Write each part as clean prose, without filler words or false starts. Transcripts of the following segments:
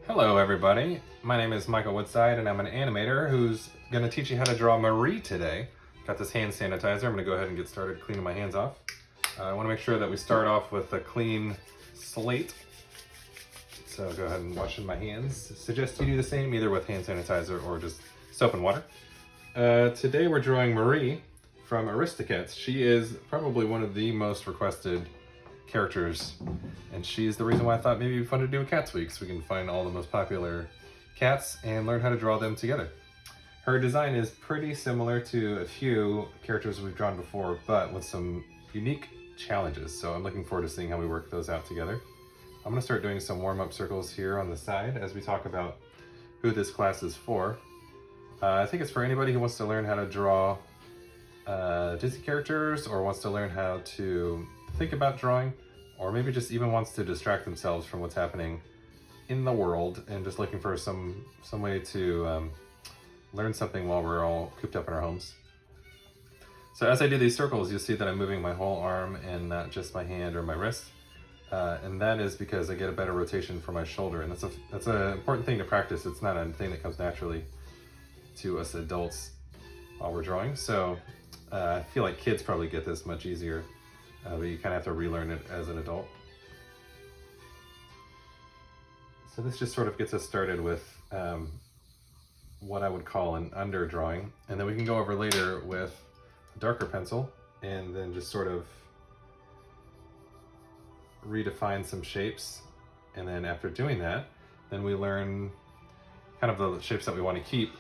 Hello everybody, my name is Michael Woodside and I'm an animator who's going to teach you how to draw Marie today. Got this hand sanitizer, I'm going to go ahead and get started cleaning my hands off. I want to make sure that we start off with a clean slate. So go ahead and wash my hands. Suggest you do the same either with hand sanitizer or just soap and water. Today we're drawing Marie from Aristocats. She is probably one of the most requested characters, and she's the reason why I thought maybe it'd be fun to do a Cats Week so we can find all the most popular cats and learn how to draw them together. Her design is pretty similar to a few characters we've drawn before, but with some unique challenges, so I'm looking forward to seeing how we work those out together. I'm going to start doing some warm-up circles here on the side as we talk about who this class is for. I think it's for anybody who wants to learn how to draw Disney characters, or wants to learn how to think about drawing, or maybe just even wants to distract themselves from what's happening in the world and just looking for some way to learn something while we're all cooped up in our homes. So as I do these circles, you'll see that I'm moving my whole arm and not just my hand or my wrist. And that is because I get a better rotation for my shoulder, and that's an important thing to practice. It's not a thing that comes naturally to us adults while we're drawing. So I feel like kids probably get this much easier, but you kind of have to relearn it as an adult. So this just sort of gets us started with what I would call an underdrawing, and then we can go over later with a darker pencil and then just sort of redefine some shapes. And then after doing that, then we learn kind of the shapes that we want to keep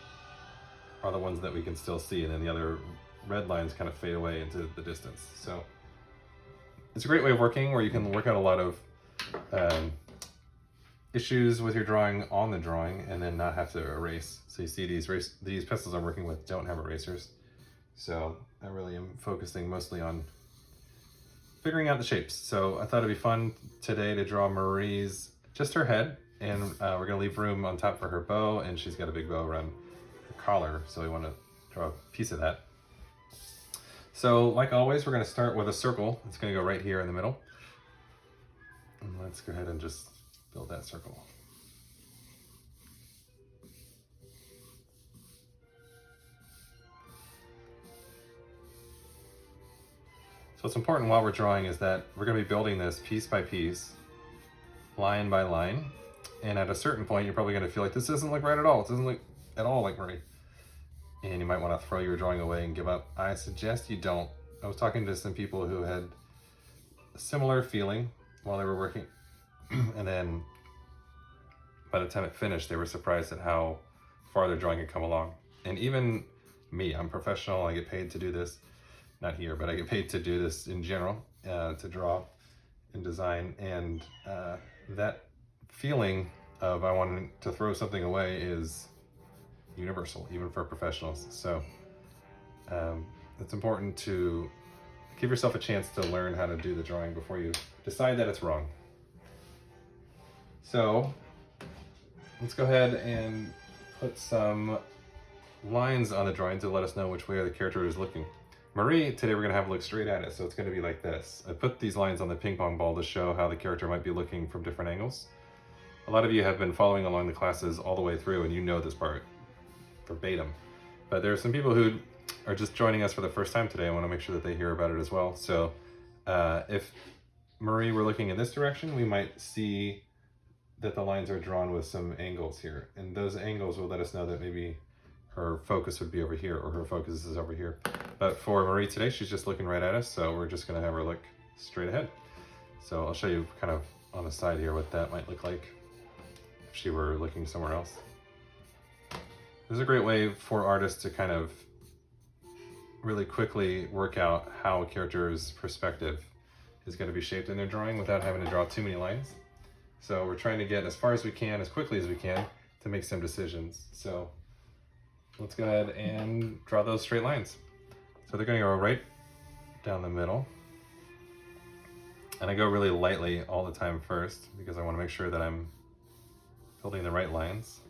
are the ones that we can still see, and then the other red lines kind of fade away into the distance. So it's a great way of working where you can work out a lot of issues with your drawing on the drawing and then not have to erase. So you see these pencils I'm working with don't have erasers. So I really am focusing mostly on figuring out the shapes. So I thought it'd be fun today to draw Marie's, just her head, and we're gonna leave room on top for her bow, and she's got a big bow around her collar, so we want to draw a piece of that. So like always, we're going to start with a circle. It's going to go right here in the middle. And let's go ahead and just build that circle. So what's important while we're drawing is that we're going to be building this piece by piece, line by line. And at a certain point, you're probably going to feel like this doesn't look right at all. It doesn't look at all like Marie. And you might want to throw your drawing away and give up. I suggest you don't. I was talking to some people who had a similar feeling while they were working, and then by the time it finished, they were surprised at how far their drawing had come along. And even me, I'm professional, I get paid to do this, not here, but I get paid to do this in general, to draw and design, and that feeling of I wanted to throw something away is universal, even for professionals. So it's important to give yourself a chance to learn how to do the drawing before you decide that it's wrong. So let's go ahead and put some lines on the drawing to let us know which way the character is looking. Marie, today we're going to have look straight at it, so it's going to be like this. I put these lines on the ping pong ball to show how the character might be looking from different angles. A lot of you have been following along the classes all the way through, and you know this part verbatim. But there are some people who are just joining us for the first time today. I want to make sure that they hear about it as well. So if Marie were looking in this direction, we might see that the lines are drawn with some angles here. And those angles will let us know that maybe her focus would be over here, or her focus is over here. But for Marie today, she's just looking right at us, so we're just going to have her look straight ahead. So I'll show you kind of on the side here what that might look like if she were looking somewhere else. This is a great way for artists to kind of really quickly work out how a character's perspective is going to be shaped in their drawing without having to draw too many lines. So we're trying to get as far as we can, as quickly as we can, to make some decisions. So let's go ahead and draw those straight lines. So they're going to go right down the middle. And I go really lightly all the time first because I want to make sure that I'm building the right lines.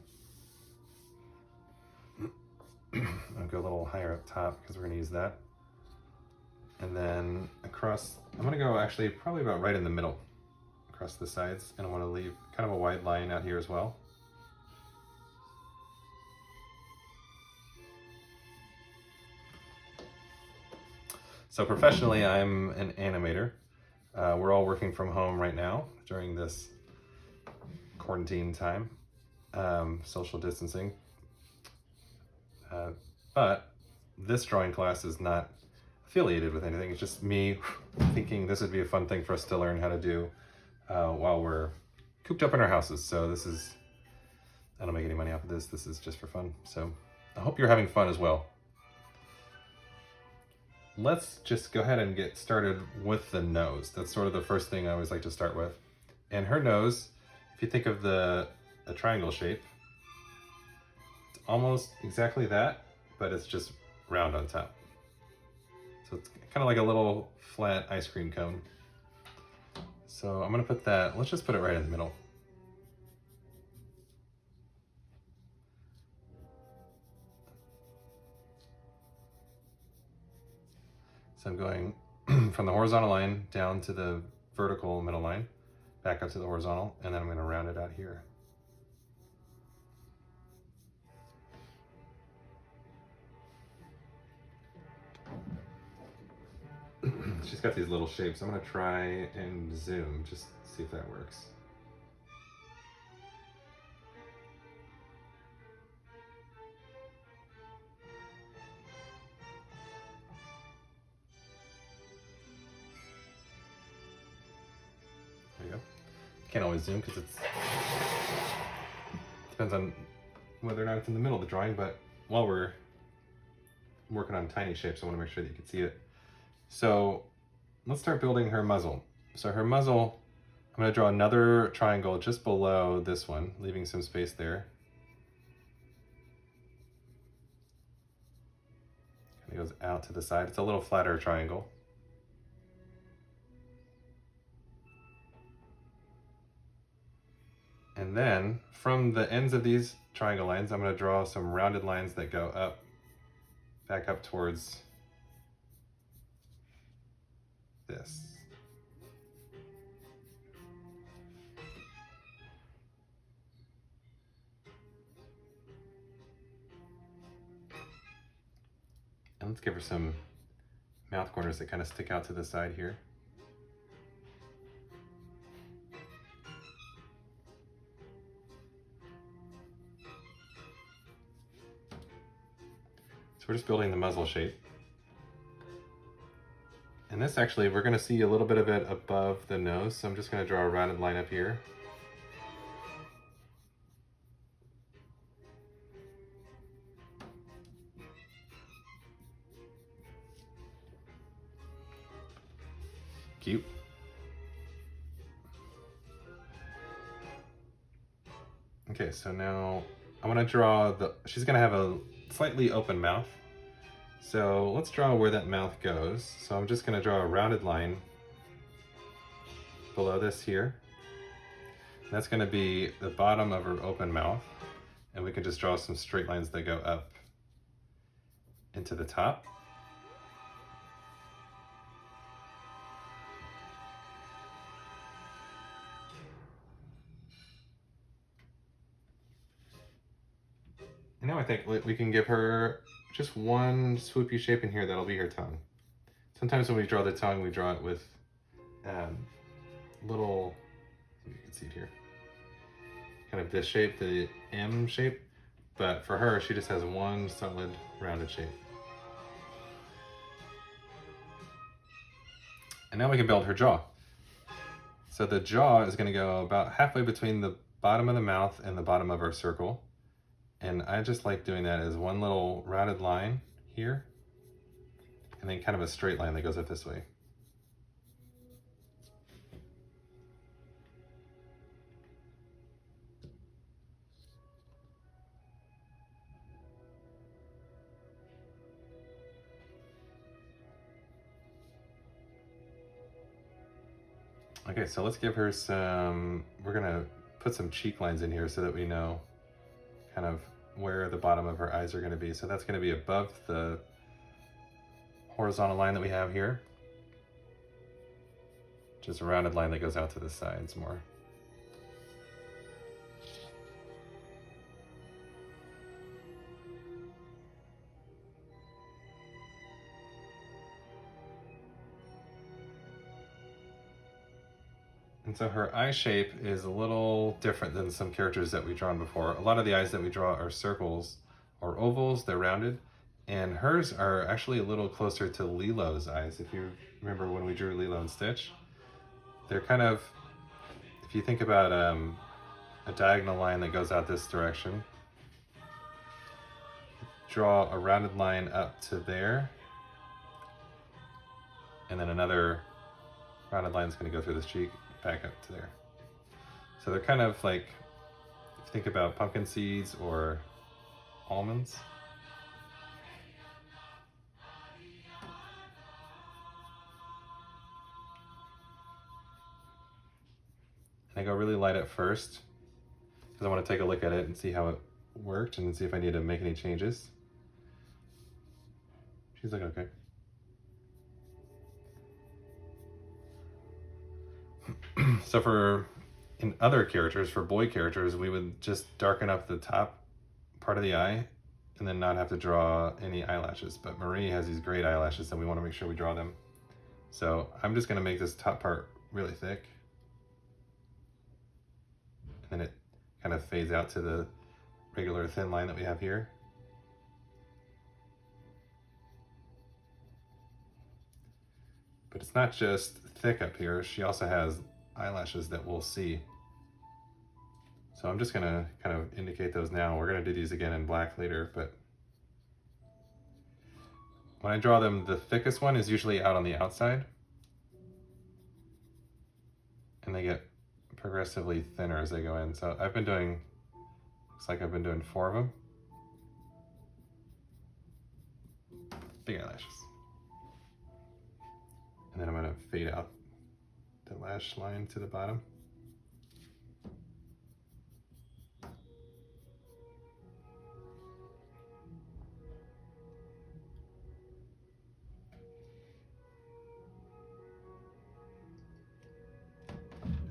I'll go a little higher up top because we're going to use that. And then across, I'm going to go actually probably about right in the middle across the sides, and I want to leave kind of a wide line out here as well. So professionally, I'm an animator. We're all working from home right now during this quarantine time, social distancing. But this drawing class is not affiliated with anything. It's just me thinking this would be a fun thing for us to learn how to do while we're cooped up in our houses. So this is, I don't make any money off of this. This is just for fun. So I hope you're having fun as well. Let's just go ahead and get started with the nose. That's sort of the first thing I always like to start with. And her nose, if you think of a triangle shape, it's almost exactly that, but it's just round on top. So it's kind of like a little flat ice cream cone. So I'm gonna put that, let's just put it right in the middle. So I'm going from the horizontal line down to the vertical middle line, back up to the horizontal, and then I'm gonna round it out here. She's got these little shapes. I'm gonna try and zoom, just see if that works. There you go. Can't always zoom because it depends on whether or not it's in the middle of the drawing, but while we're working on tiny shapes, I want to make sure that you can see it. So let's start building her muzzle. So her muzzle, I'm going to draw another triangle just below this one, leaving some space there. Kind of goes out to the side. It's a little flatter triangle. And then from the ends of these triangle lines, I'm going to draw some rounded lines that go up, back up towards this. And let's give her some mouth corners that kind of stick out to the side here. So we're just building the muzzle shape. And this actually, we're gonna see a little bit of it above the nose, so I'm just gonna draw a rounded line up here. Cute. Okay, so now I wanna draw she's gonna have a slightly open mouth. So let's draw where that mouth goes. So I'm just gonna draw a rounded line below this here. That's gonna be the bottom of her open mouth. And we can just draw some straight lines that go up into the top. And now I think we can give her just one swoopy shape in here that'll be her tongue. Sometimes when we draw the tongue, we draw it with little, you can see it here, kind of this shape, the M shape, but for her, she just has one solid rounded shape. And now we can build her jaw. So the jaw is gonna go about halfway between the bottom of the mouth and the bottom of our circle. And I just like doing that as one little rounded line here, and then kind of a straight line that goes up this way. Okay, so let's give her some, we're gonna put some cheek lines in here so that we know kind of where the bottom of her eyes are gonna be. So that's gonna be above the horizontal line that we have here. Just a rounded line that goes out to the sides more. And so her eye shape is a little different than some characters that we've drawn before. A lot of the eyes that we draw are circles or ovals, they're rounded. And hers are actually a little closer to Lilo's eyes. If you remember when we drew Lilo and Stitch, they're kind of, if you think about a diagonal line that goes out this direction, draw a rounded line up to there, and then another rounded line is going to go through this cheek back up to there. So they're kind of like, if you think about pumpkin seeds or almonds. And I go really light at first because I want to take a look at it and see how it worked and see if I need to make any changes. She's like, okay. So in other characters, for boy characters, we would just darken up the top part of the eye and then not have to draw any eyelashes. But Marie has these great eyelashes and we want to make sure we draw them. So I'm just going to make this top part really thick. And then it kind of fades out to the regular thin line that we have here. But it's not just thick up here, she also has eyelashes that we'll see. So I'm just gonna kind of indicate those now. We're gonna do these again in black later, but when I draw them, the thickest one is usually out on the outside. And they get progressively thinner as they go in. So I've been doing, looks like I've been doing 4 of them. Big eyelashes. And then I'm gonna fade out the lash line to the bottom.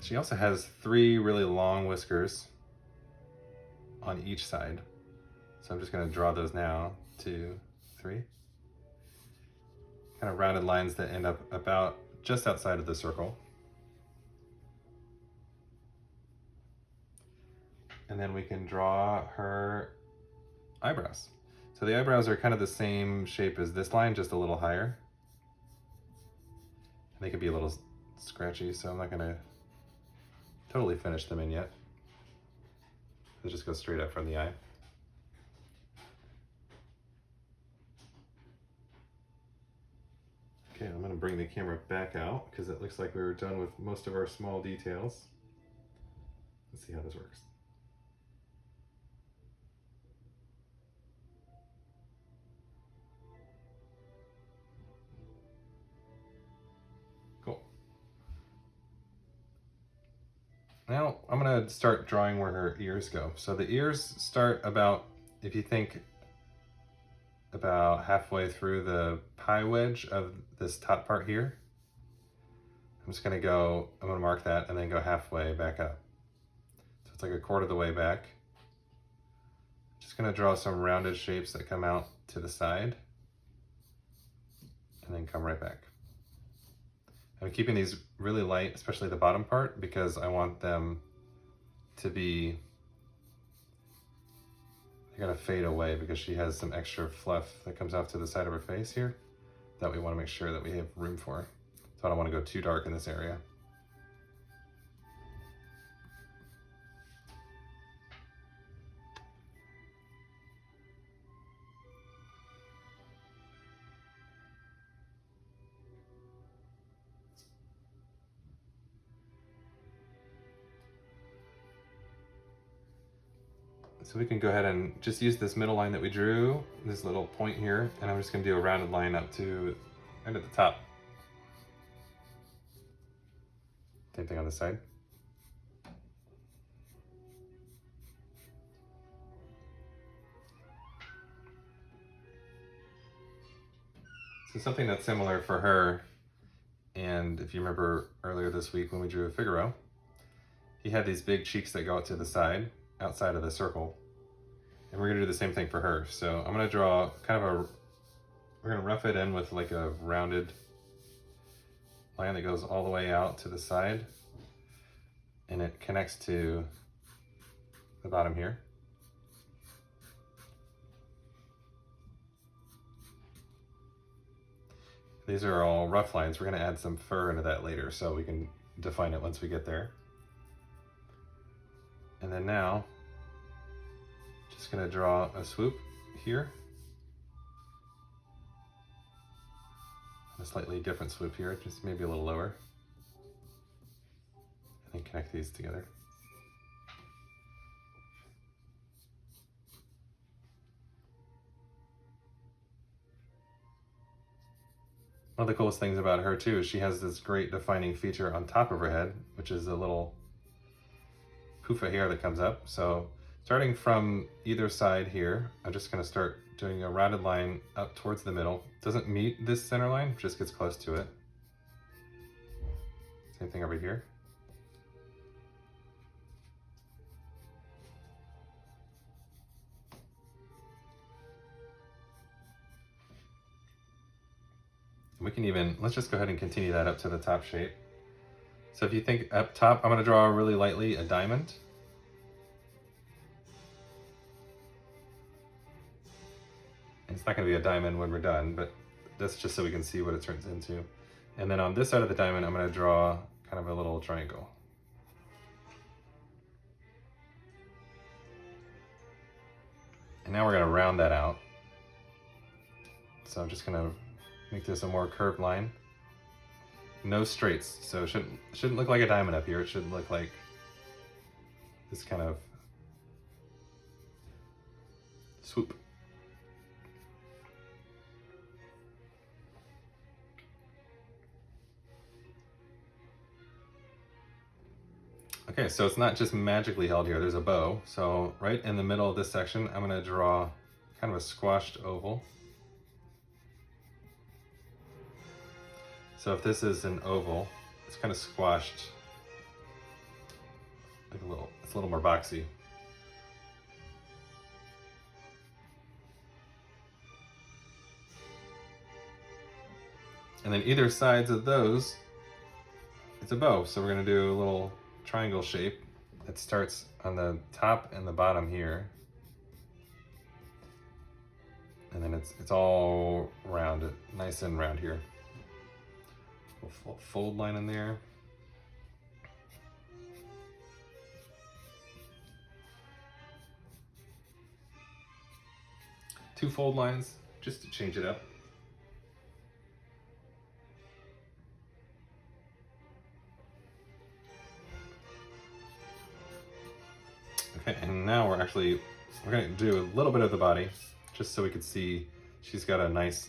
She also has 3 really long whiskers on each side. So I'm just gonna draw those now, 2, 3. Kind of rounded lines that end up about just outside of the circle. And then we can draw her eyebrows. So the eyebrows are kind of the same shape as this line, just a little higher. And they could be a little scratchy, so I'm not gonna totally finish them in yet. They'll just go straight up from the eye. Okay, I'm gonna bring the camera back out because it looks like we were done with most of our small details. Let's see how this works. Cool. Now I'm gonna start drawing where her ears go. So the ears start about, if you think about halfway through the pie wedge of this top part here. I'm just gonna mark that and then go halfway back up. So it's like a quarter of the way back. Just gonna draw some rounded shapes that come out to the side and then come right back. I'm keeping these really light, especially the bottom part, because I want them to be, they're gonna fade away because she has some extra fluff that comes off to the side of her face here that we wanna make sure that we have room for. So I don't wanna go too dark in this area. So we can go ahead and just use this middle line that we drew, this little point here, and I'm just gonna do a rounded line up to and at the top. Same thing on this side. So something that's similar for her, and if you remember earlier this week when we drew Figaro, he had these big cheeks that go out to the side, outside of the circle. And we're gonna do the same thing for her. So I'm gonna draw kind of we're gonna rough it in with like a rounded line that goes all the way out to the side. and it connects to the bottom here. These are all rough lines. We're going to add some fur into that later, so we can define it once we get there. And then now, just going to draw a swoop here. A slightly different swoop here, just maybe a little lower. And then connect these together. One of the coolest things about her too is she has this great defining feature on top of her head, which is a little poof of hair that comes up. So starting from either side here, I'm just going to start doing a rounded line up towards the middle. Doesn't meet this center line, just gets close to it. Same thing over here. We can even, let's just go ahead and continue that up to the top shape. So if you think up top, I'm going to draw really lightly a diamond. And it's not going to be a diamond when we're done, but that's just so we can see what it turns into. And then on this side of the diamond, I'm going to draw kind of a little triangle. And now we're going to round that out. So I'm just going to make this a more curved line. No straights, so it shouldn't look like a diamond up here. It should look like this kind of swoop. Okay, so it's not just magically held here. There's a bow. So right in the middle of this section, I'm going to draw kind of a squashed oval. So if this is an oval, it's kind of squashed, like it's a little more boxy. And then either sides of those, it's a bow. So we're going to do a little triangle shape that starts on the top and the bottom here. And then it's all rounded, nice and round here. Little fold line in there. Two fold lines, just to change it up. Okay, and now we're going to do a little bit of the body, just so we can see she's got a nice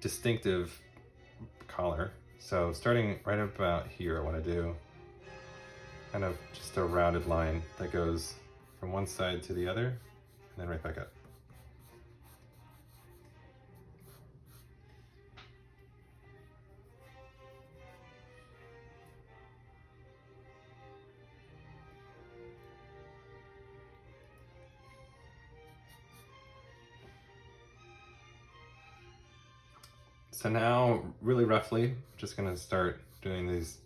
distinctive collar. So starting right about here, I want to do kind of just a rounded line that goes from one side to the other, and then right back up. So now, really roughly, I'm just going to start doing these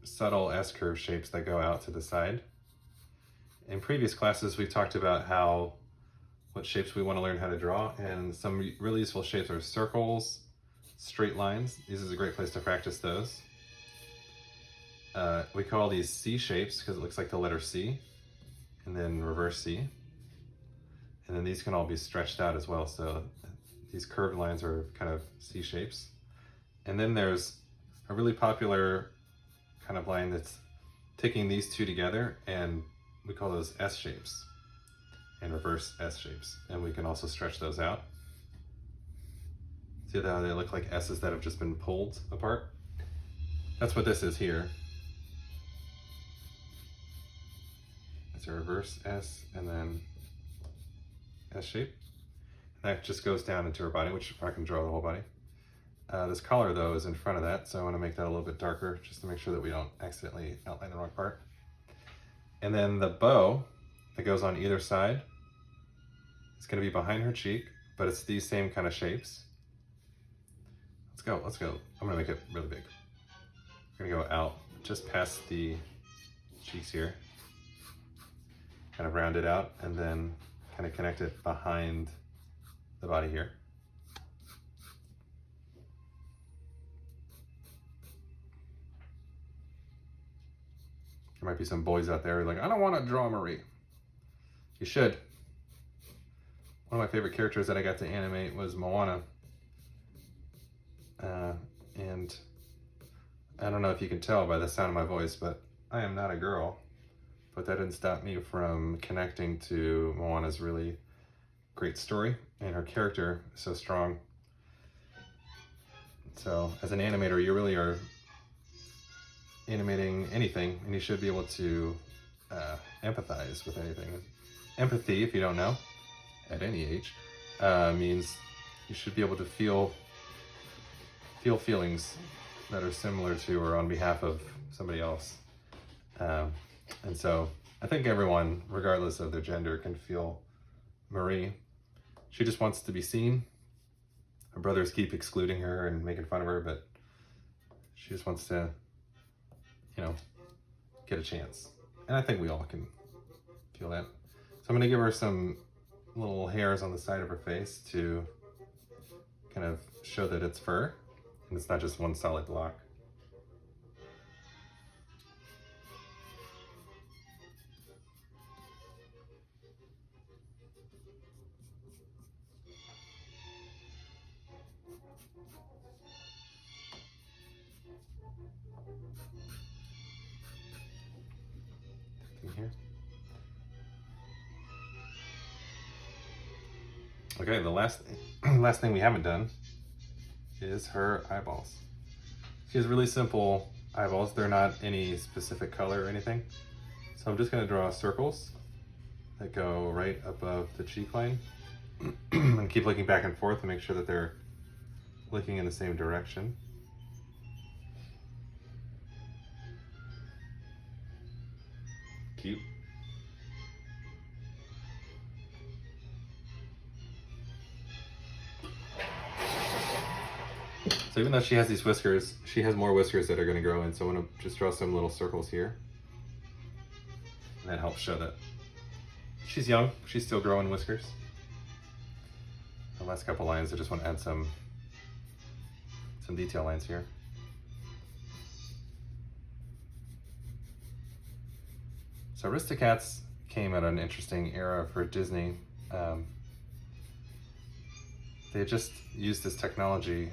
subtle S-curve shapes that go out to the side. In previous classes, we've talked about what shapes we want to learn how to draw, and some really useful shapes are circles, straight lines. This is a great place to practice those. We call these C shapes because it looks like the letter C, and then reverse C. And then these can all be stretched out as well, so these curved lines are kind of C shapes. And then there's a really popular kind of line that's taking these two together, and we call those S shapes, and reverse S shapes. And we can also stretch those out. See how they look like S's that have just been pulled apart? That's what this is here. It's a reverse S and then S shape. That just goes down into her body, which I can draw the whole body. This collar, though, is in front of that, so I want to make that a little bit darker just to make sure that we don't accidentally outline the wrong part. And then the bow that goes on either side is going to be behind her cheek, but it's these same kind of shapes. Let's go. I'm going to make it really big. We're going to go out just past the cheeks here. Kind of round it out and then kind of connect it behind the body here. There might be some boys out there like, I don't want to draw Marie. You should. One of my favorite characters that I got to animate was Moana. And I don't know if you can tell by the sound of my voice, but I am not a girl. But that didn't stop me from connecting to Moana's really great story, and her character is so strong. So as an animator, you really are animating anything, and you should be able to empathize with anything. Empathy, if you don't know, at any age, means you should be able to feel feelings that are similar to or on behalf of somebody else. And so I think everyone, regardless of their gender, can feel Marie. She just wants to be seen. Her brothers keep excluding her and making fun of her, but she just wants to, you know, get a chance. And I think we all can feel that. So I'm gonna give her some little hairs on the side of her face to kind of show that it's fur and it's not just one solid block. Here. Okay, the last thing we haven't done is her eyeballs. She has really simple eyeballs. They're not any specific color or anything. So I'm just going to draw circles that go right above the cheek line and keep looking back and forth to make sure that they're looking in the same direction. Cute. So even though she has these whiskers, she has more whiskers that are going to grow in. So I'm going to just draw some little circles here. And that helps show that she's young. She's still growing whiskers. The last couple lines, I just want to add some detail lines here. So Aristocats came at an interesting era for Disney. They just used this technology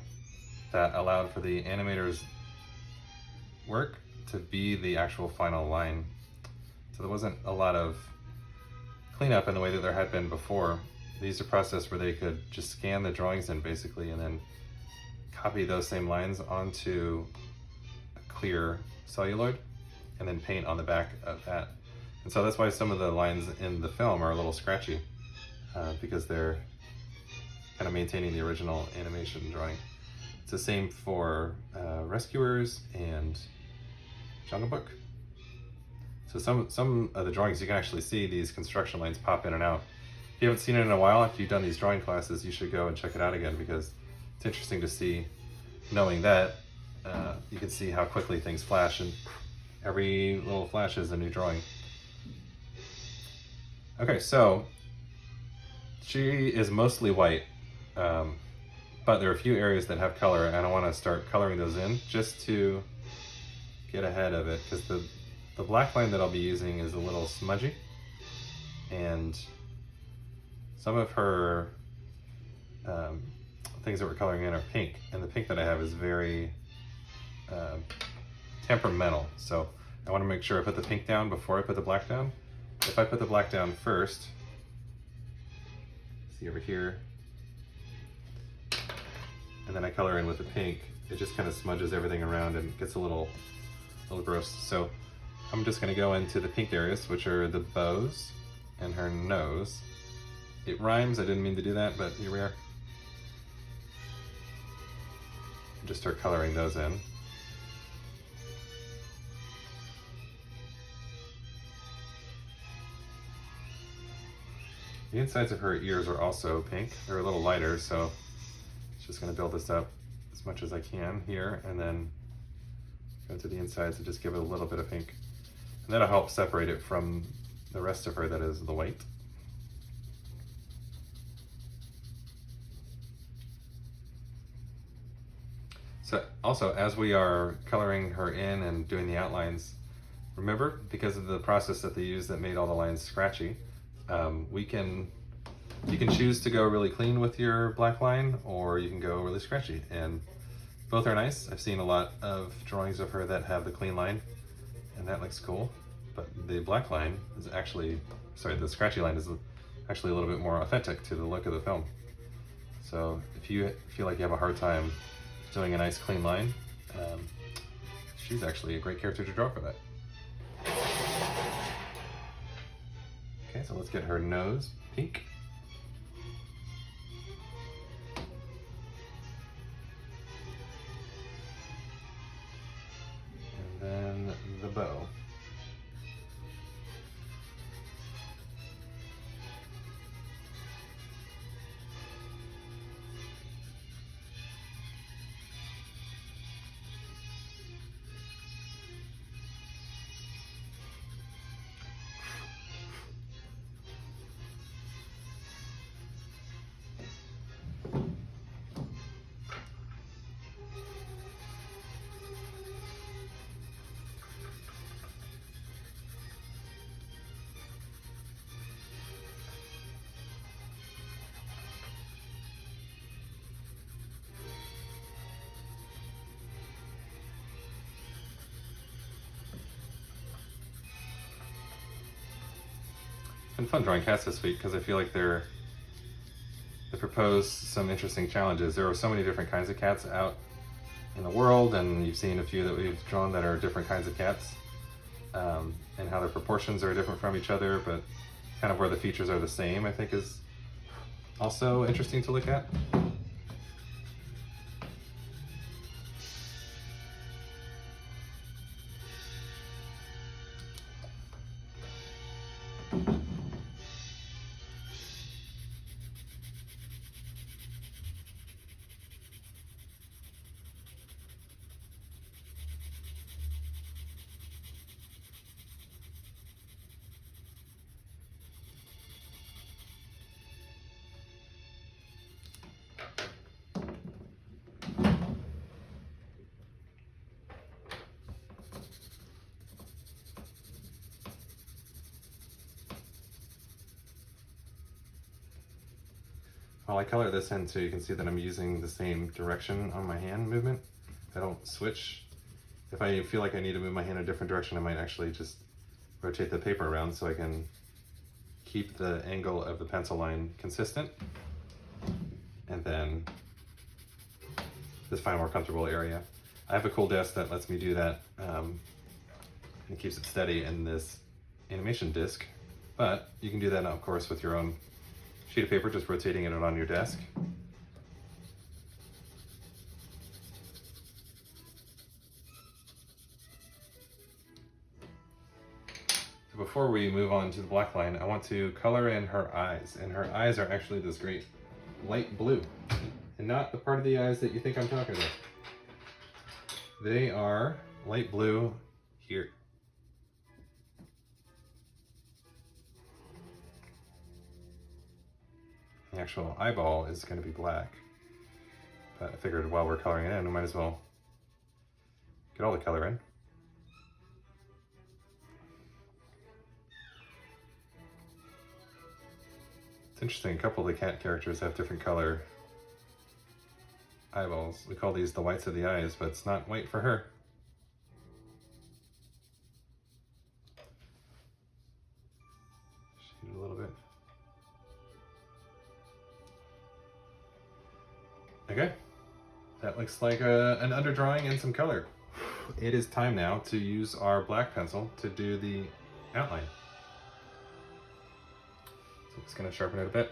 that allowed for the animator's work to be the actual final line. So there wasn't a lot of cleanup in the way that there had been before. They used a process where they could just scan the drawings in basically and then copy those same lines onto a clear celluloid and then paint on the back of that. And so that's why some of the lines in the film are a little scratchy because they're kind of maintaining the original animation drawing. It's the same for Rescuers and Jungle Book. So some of the drawings you can actually see these construction lines pop in and out. If you haven't seen it in a while, after you've done these drawing classes, you should go and check it out again because it's interesting to see, knowing that you can see how quickly things flash, and every little flash is a new drawing. Okay, so she is mostly white, but there are a few areas that have color, and I want to start coloring those in just to get ahead of it, because the black line that I'll be using is a little smudgy, and some of her things that we're coloring in are pink, and the pink that I have is very temperamental, so I want to make sure I put the pink down before I put the black down. If I put the black down first, see over here, and then I color in with the pink, it just kind of smudges everything around and gets a little gross. So I'm just going to go into the pink areas, which are the bows and her nose. It rhymes, I didn't mean to do that, but here we are. Just start coloring those in. The insides of her ears are also pink. They're a little lighter, so it's just going to build this up as much as I can here, and then go to the insides and just give it a little bit of pink. And that'll help separate it from the rest of her that is the white. So also, as we are coloring her in and doing the outlines, remember, because of the process that they used that made all the lines scratchy, you can choose to go really clean with your black line, or you can go really scratchy, and both are nice. I've seen a lot of drawings of her that have the clean line, and that looks cool, but the black line is actually, sorry, the scratchy line is actually a little bit more authentic to the look of the film. So if you feel like you have a hard time doing a nice clean line, she's actually a great character to draw for that. Okay, so let's get her nose pink. And then the bow. It's been fun drawing cats this week because I feel like they propose some interesting challenges. There are so many different kinds of cats out in the world, and you've seen a few that we've drawn that are different kinds of cats, and how their proportions are different from each other, but kind of where the features are the same, I think, is also interesting to look at. While I color this in so you can see that I'm using the same direction on my hand movement. I don't switch. If I feel like I need to move my hand in a different direction, I might actually just rotate the paper around so I can keep the angle of the pencil line consistent, and then just find a more comfortable area. I have a cool desk that lets me do that, and it keeps it steady in this animation disc, but you can do that, of course, with your own sheet of paper, just rotating it on your desk. So before we move on to the black line, I want to color in her eyes, and her eyes are actually this great light blue, and not the part of the eyes that you think I'm talking about. They are light blue here. The actual eyeball is going to be black, but I figured while we're coloring it in, we might as well get all the color in. It's interesting, a couple of the cat characters have different color eyeballs. We call these the whites of the eyes, but it's not white for her. Shoot a little bit. Okay, that looks like an underdrawing and some color. It is time now to use our black pencil to do the outline. So I'm just going to sharpen it a bit.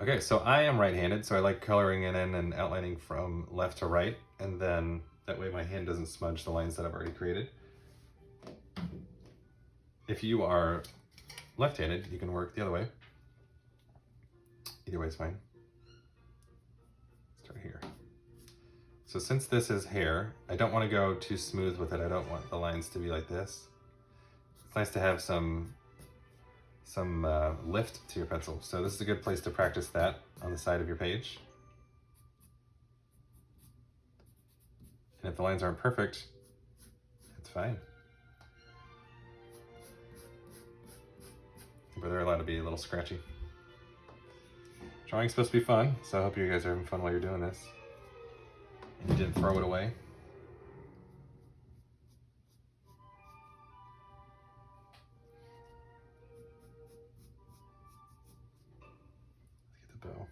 Okay, so I am right-handed, so I like coloring it in and outlining from left to right, and then that way my hand doesn't smudge the lines that I've already created. If you are left-handed, you can work the other way. Either way is fine. Start here. So since this is hair, I don't want to go too smooth with it. I don't want the lines to be like this. It's nice to have some lift to your pencil. So this is a good place to practice that on the side of your page. And if the lines aren't perfect, it's fine. But they're allowed to be a little scratchy. Drawing's supposed to be fun, so I hope you guys are having fun while you're doing this. And you didn't throw it away. Let's get the bow.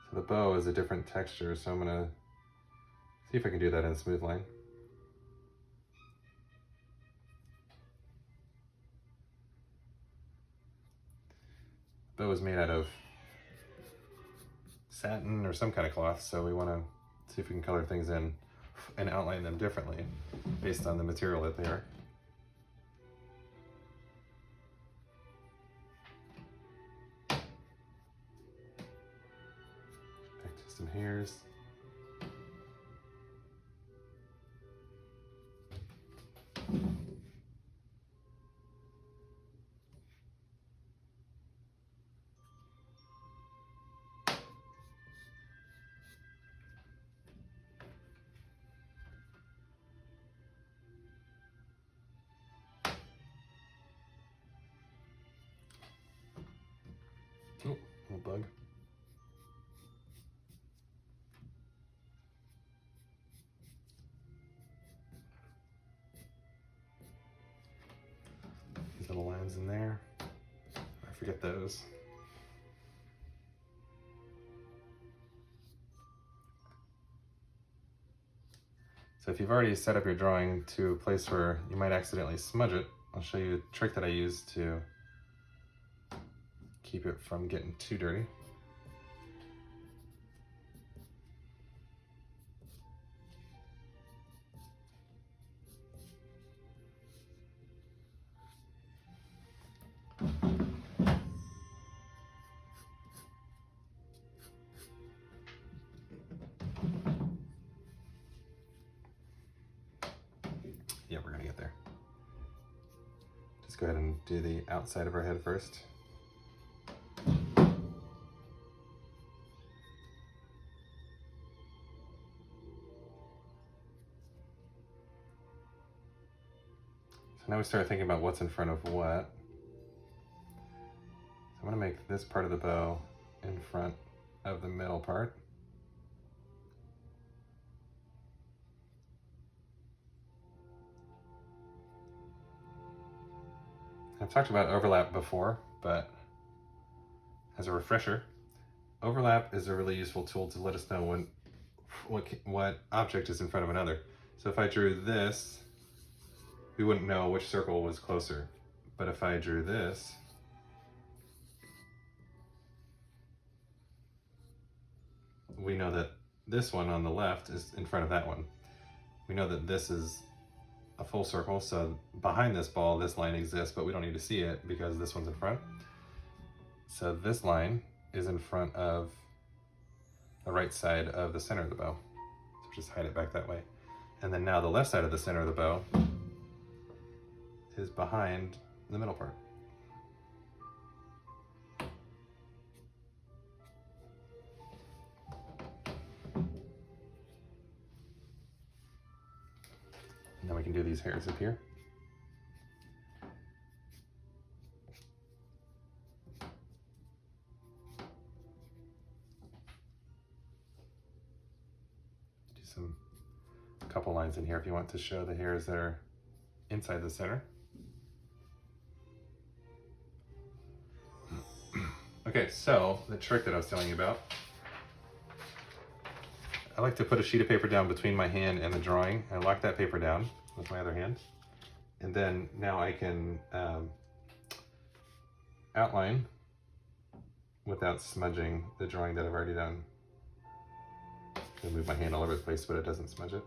So the bow is a different texture, so I'm gonna see if I can do that in a smooth line. The bow is made out of satin or some kind of cloth, so we want to see if we can color things in and outline them differently based on the material that they are. Back to some hairs. Oh, little bug. These little lines in there. I forget those. So if you've already set up your drawing to a place where you might accidentally smudge it, I'll show you a trick that I use to keep it from getting too dirty. Yeah, we're gonna get there. Just go ahead and do the outside of our head first. So now we start thinking about what's in front of what. So I'm gonna make this part of the bow in front of the middle part. I've talked about overlap before, but as a refresher, overlap is a really useful tool to let us know what object is in front of another. So if I drew this, we wouldn't know which circle was closer. But if I drew this, we know that this one on the left is in front of that one. We know that this is a full circle, so behind this ball, this line exists, but we don't need to see it because this one's in front. So this line is in front of the right side of the center of the bow. So just hide it back that way. And then now the left side of the center of the bow is behind the middle part. And then we can do these hairs up here. Do a couple lines in here if you want to show the hairs that are inside the center. Okay, so the trick that I was telling you about, I like to put a sheet of paper down between my hand and the drawing. I lock that paper down with my other hand. And then now I can outline without smudging the drawing that I've already done. I move my hand all over the place, but it doesn't smudge it.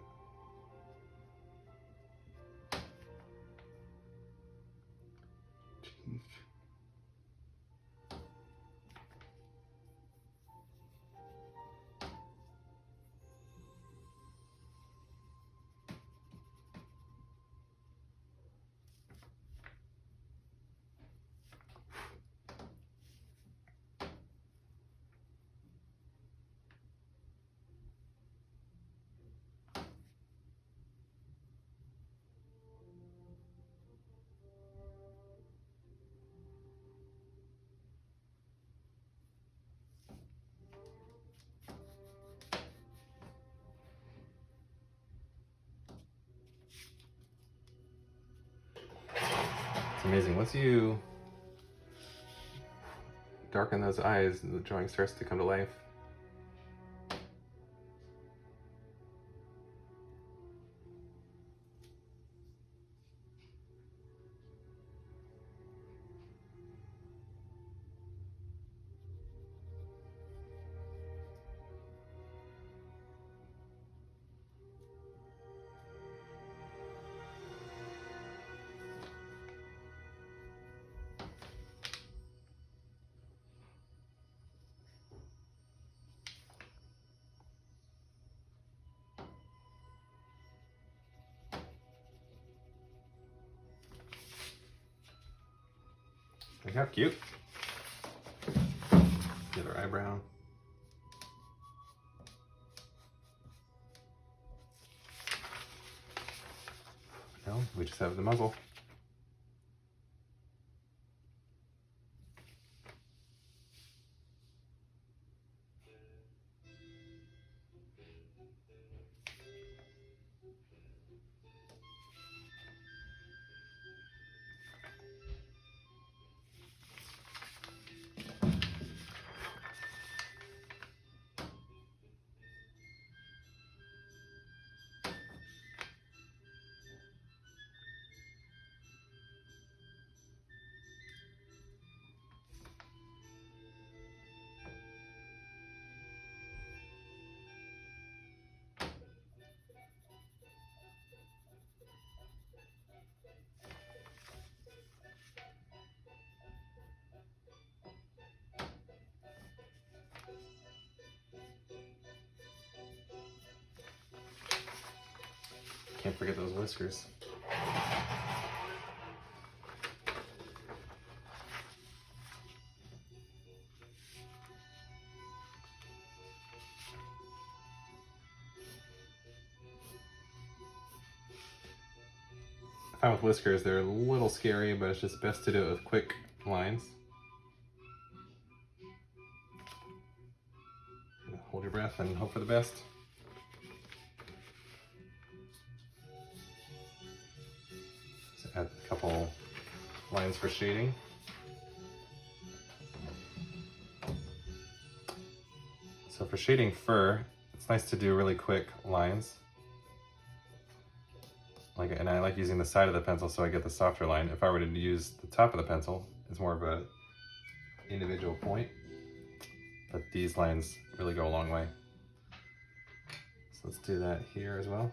It's amazing. Once you darken those eyes, the drawing starts to come to life. Look how cute. The other eyebrow. No, we just have the muzzle. Can't forget those whiskers. I find with whiskers, they're a little scary, but it's just best to do it with quick lines. Hold your breath and hope for the best. Add a couple lines for shading. So for shading fur, it's nice to do really quick lines. And I like using the side of the pencil so I get the softer line. If I were to use the top of the pencil, it's more of a individual point. But these lines really go a long way. So let's do that here as well.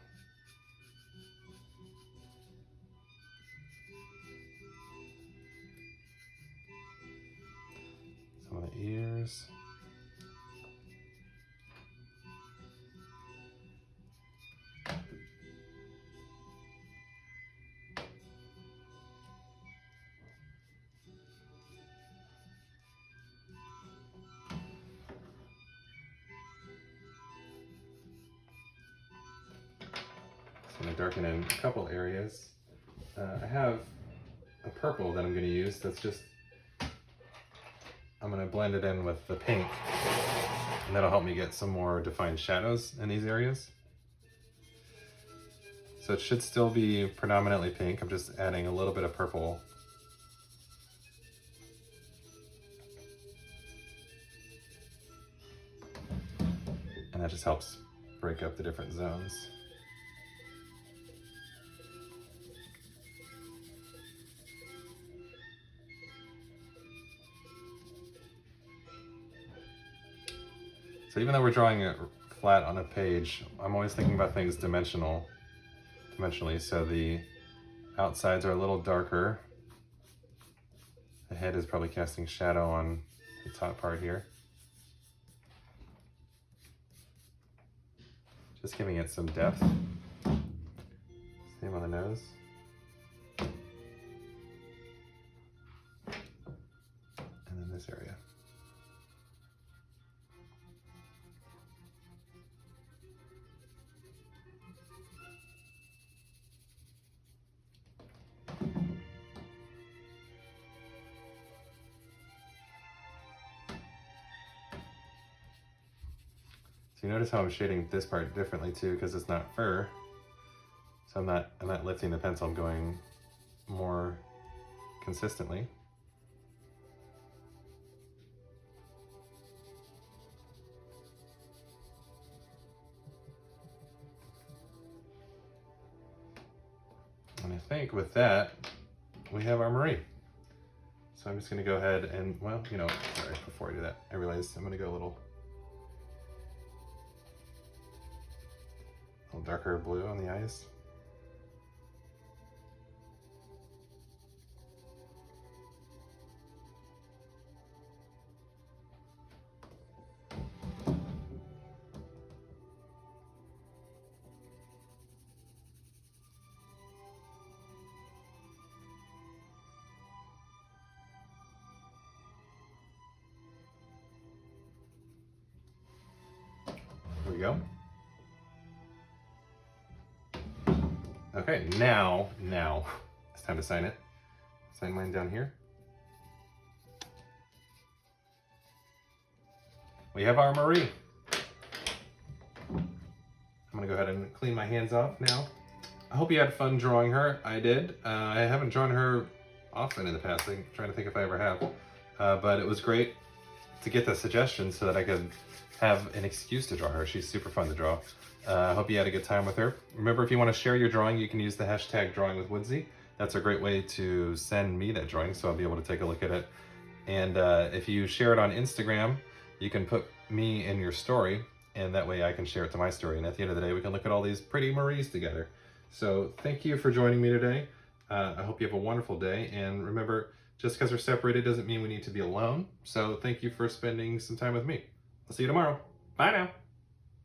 Some of the ears. I'm going to darken in a couple areas. I have a purple that I'm going to use that's just, I'm going to blend it in with the pink, and that'll help me get some more defined shadows in these areas. So it should still be predominantly pink. I'm just adding a little bit of purple. And that just helps break up the different zones. So even though we're drawing it flat on a page, I'm always thinking about things dimensionally. So the outsides are a little darker. The head is probably casting shadow on the top part here. Just giving it some depth. Same on the nose. And then this area. So you notice how I'm shading this part differently too, because it's not fur. So I'm not lifting the pencil, I'm going more consistently. And I think with that, we have our Marie. So I'm just gonna go ahead and, well, you know, sorry, before I do that, I realized I'm gonna go a little darker blue on the eyes. There we go. Okay, now it's time to sign it. Sign mine down here. We have our Marie. I'm gonna go ahead and clean my hands off now. I hope you had fun drawing her. I did. I haven't drawn her often in the past. I'm trying to think if I ever have. But it was great to get the suggestions so that I could have an excuse to draw her. She's super fun to draw. I hope you had a good time with her. Remember, if you want to share your drawing, you can use the hashtag drawingwithwoodsy. That's a great way to send me that drawing, so I'll be able to take a look at it. And if you share it on Instagram, you can put me in your story, and that way I can share it to my story. And at the end of the day, we can look at all these pretty Maries together. So thank you for joining me today. I hope you have a wonderful day. And remember, just because we're separated doesn't mean we need to be alone. So thank you for spending some time with me. I'll see you tomorrow. Bye now.